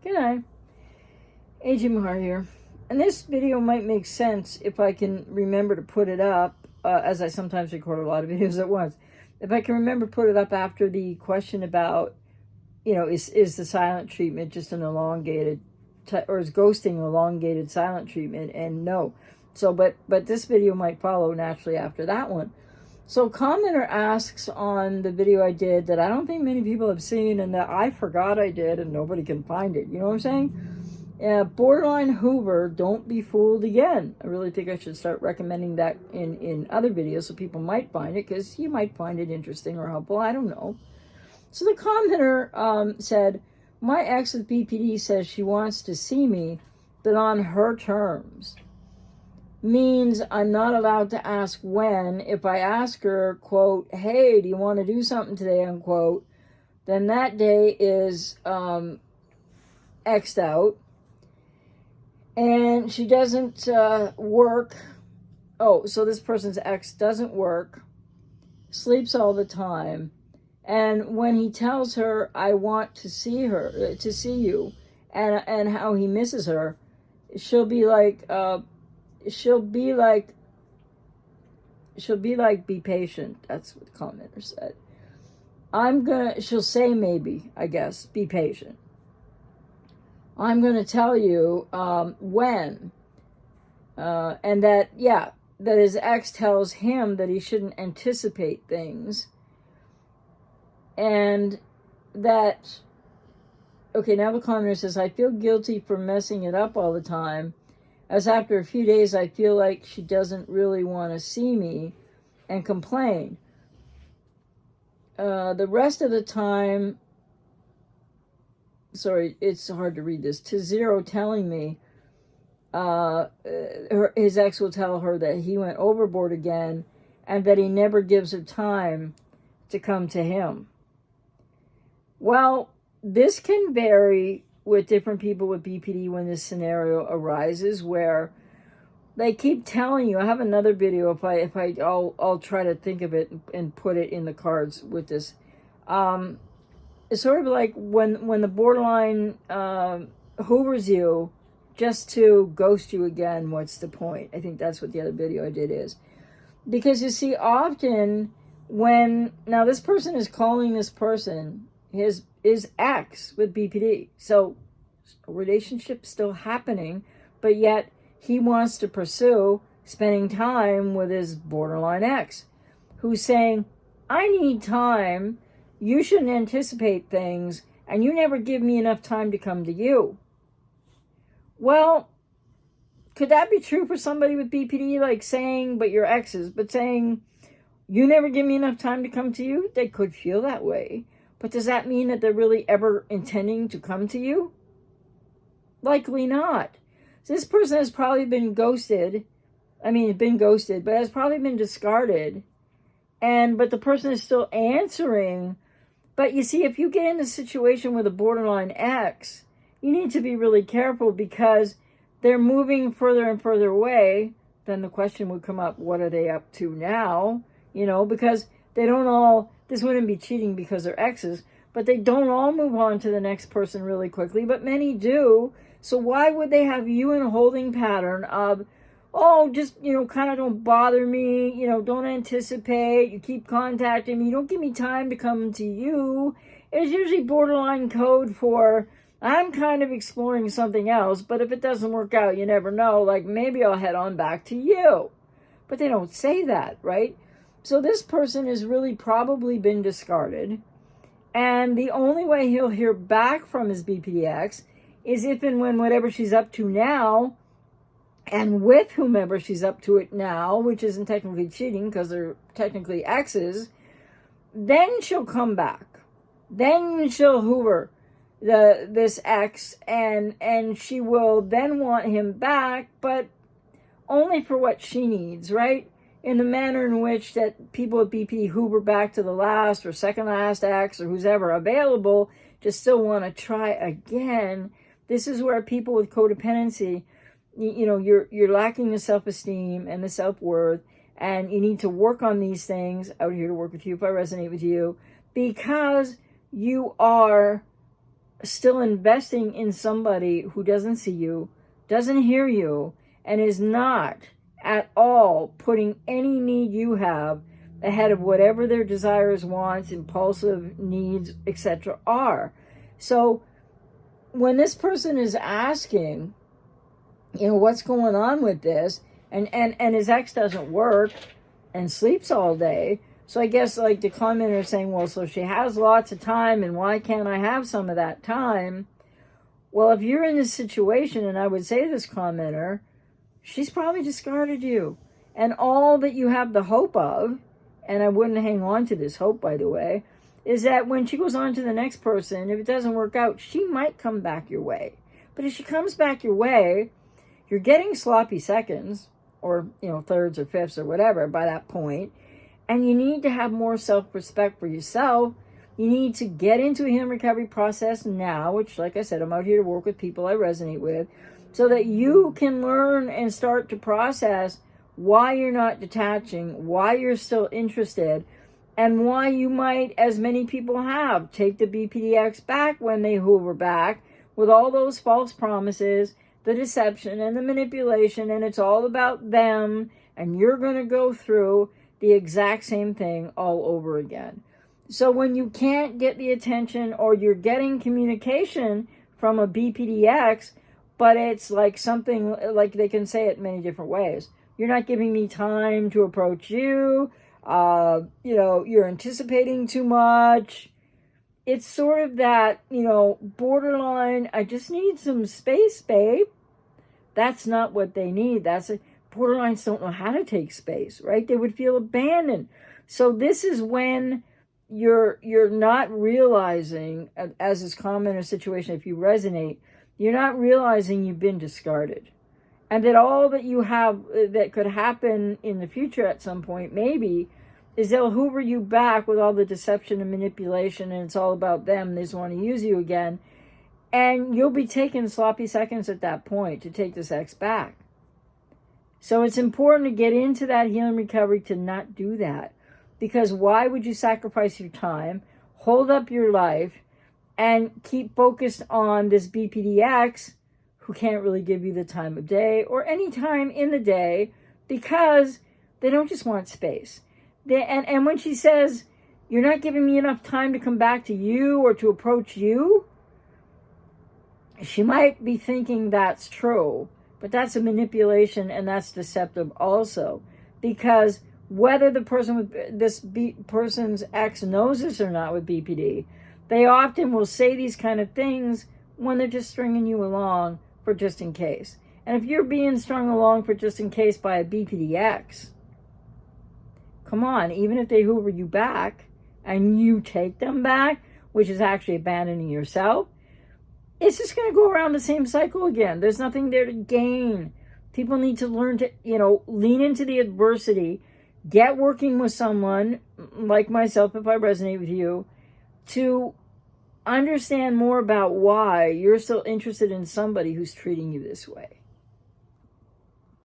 Good night. Ajmahari here. And this video might make sense if I can remember to put it up, as I sometimes record a lot of videos at once. If I can remember to put it up after the question about, is the silent treatment just an elongated, or is ghosting an elongated silent treatment? And no. So, but this video might follow naturally after that one. So commenter asks on the video I did that I don't think many people have seen and that I forgot I did and nobody can find it. You know what I'm saying? Borderline Hoover, don't be fooled again. I really think I should start recommending that in other videos so people might find it, because you might find it interesting or helpful. I don't know. So the commenter said, my ex with BPD says she wants to see me, but on her terms. Means I'm not allowed to ask when. If I ask her, quote, hey, do you want to do something today, unquote, then that day is X'd out. And she doesn't work. Oh, so this person's ex doesn't work, sleeps all the time. And when he tells her, I want to see you, and how he misses her, she'll be like, be patient. That's what the commenter said. She'll say maybe, I guess, be patient. I'm going to tell you when. And that his ex tells him that he shouldn't anticipate things. And that, okay, now the commenter says, I feel guilty for messing it up all the time, as after a few days I feel like she doesn't really want to see me and complain. The rest of the time, sorry, it's hard to read this, to zero telling me his ex will tell her that he went overboard again and that he never gives her time to come to him. Well, this can vary with different people with BPD when this scenario arises, where they keep telling you. I have another video. I'll try to think of it and put it in the cards with this. It's sort of like when the borderline hoovers you just to ghost you again. What's the point? I think that's what the other video I did is. Because you see, often now this person is calling this person his ex with BPD. So a relationship still happening, but yet he wants to pursue spending time with his borderline ex, who's saying, I need time, you shouldn't anticipate things, and you never give me enough time to come to you. Well, could that be true for somebody with BPD, like saying, but your exes, but saying, you never give me enough time to come to you? They could feel that way. But does that mean that they're really ever intending to come to you? Likely not. So this person has probably been ghosted. But has probably been discarded. But the person is still answering. But you see, if you get in a situation with a borderline ex, you need to be really careful, because they're moving further and further away. Then the question would come up, what are they up to now? Because they don't all, this wouldn't be cheating because they're exes, but they don't all move on to the next person really quickly, but many do. So why would they have you in a holding pattern of, just, kind of don't bother me, don't anticipate, you keep contacting me, you don't give me time to come to you? It's usually borderline code for, I'm kind of exploring something else, but if it doesn't work out, you never know, like maybe I'll head on back to you. But they don't say that, right? So this person has really probably been discarded. And the only way he'll hear back from his BPD ex is if and when whatever she's up to now, and with whomever she's up to it now, which isn't technically cheating because they're technically exes, then she'll come back. Then she'll hoover this ex, and she will then want him back, but only for what she needs, right? In the manner in which that people with BPD hoover back to the last or second last ex or who's ever available, just still want to try again. This is where people with codependency, you're lacking the self-esteem and the self-worth, and you need to work on these things. Out here to work with you if I resonate with you, because you are still investing in somebody who doesn't see you, doesn't hear you, and is not at all putting any need you have ahead of whatever their desires, wants, impulsive needs, etc. are. So when this person is asking, what's going on with this, and his ex doesn't work and sleeps all day, so I guess like the commenter is saying, well, so she has lots of time, and why can't I have some of that time? Well, if you're in this situation, and I would say to this commenter, she's probably discarded you. And all that you have the hope of, and I wouldn't hang on to this hope, by the way, is that when she goes on to the next person, if it doesn't work out, she might come back your way. But if she comes back your way, you're getting sloppy seconds, or thirds or fifths or whatever by that point, and you need to have more self-respect for yourself. You need to get into a healing recovery process now, which, like I said, I'm out here to work with people I resonate with, so that you can learn and start to process why you're not detaching, why you're still interested, and why you might, as many people have, take the BPD Ex back when they hoover back with all those false promises, the deception and the manipulation, and it's all about them, and you're going to go through the exact same thing all over again. So when you can't get the attention, or you're getting communication from a BPD Ex, but it's like something, like they can say it many different ways. You're not giving me time to approach you. You're anticipating too much. It's sort of that, borderline, I just need some space, babe. That's not what they need. Borderlines don't know how to take space, right? They would feel abandoned. So this is when you're not realizing, as is common in a situation, if you resonate, you're not realizing you've been discarded. And that all that you have that could happen in the future at some point, maybe, is they'll hoover you back with all the deception and manipulation, and it's all about them. They just want to use you again. And you'll be taking sloppy seconds at that point to take this ex back. So it's important to get into that healing recovery to not do that. Because why would you sacrifice your time, hold up your life, and keep focused on this BPD Ex who can't really give you the time of day or any time in the day, because they don't just want space. And when she says, you're not giving me enough time to come back to you or to approach you, she might be thinking that's true, but that's a manipulation, and that's deceptive also. Because whether the person with this person's ex knows this or not with BPD, they often will say these kind of things when they're just stringing you along for just in case. And if you're being strung along for just in case by a BPD Ex, come on, even if they hoover you back and you take them back, which is actually abandoning yourself, it's just going to go around the same cycle again. There's nothing there to gain. People need to learn to, lean into the adversity, get working with someone like myself, if I resonate with you, to understand more about why you're still interested in somebody who's treating you this way.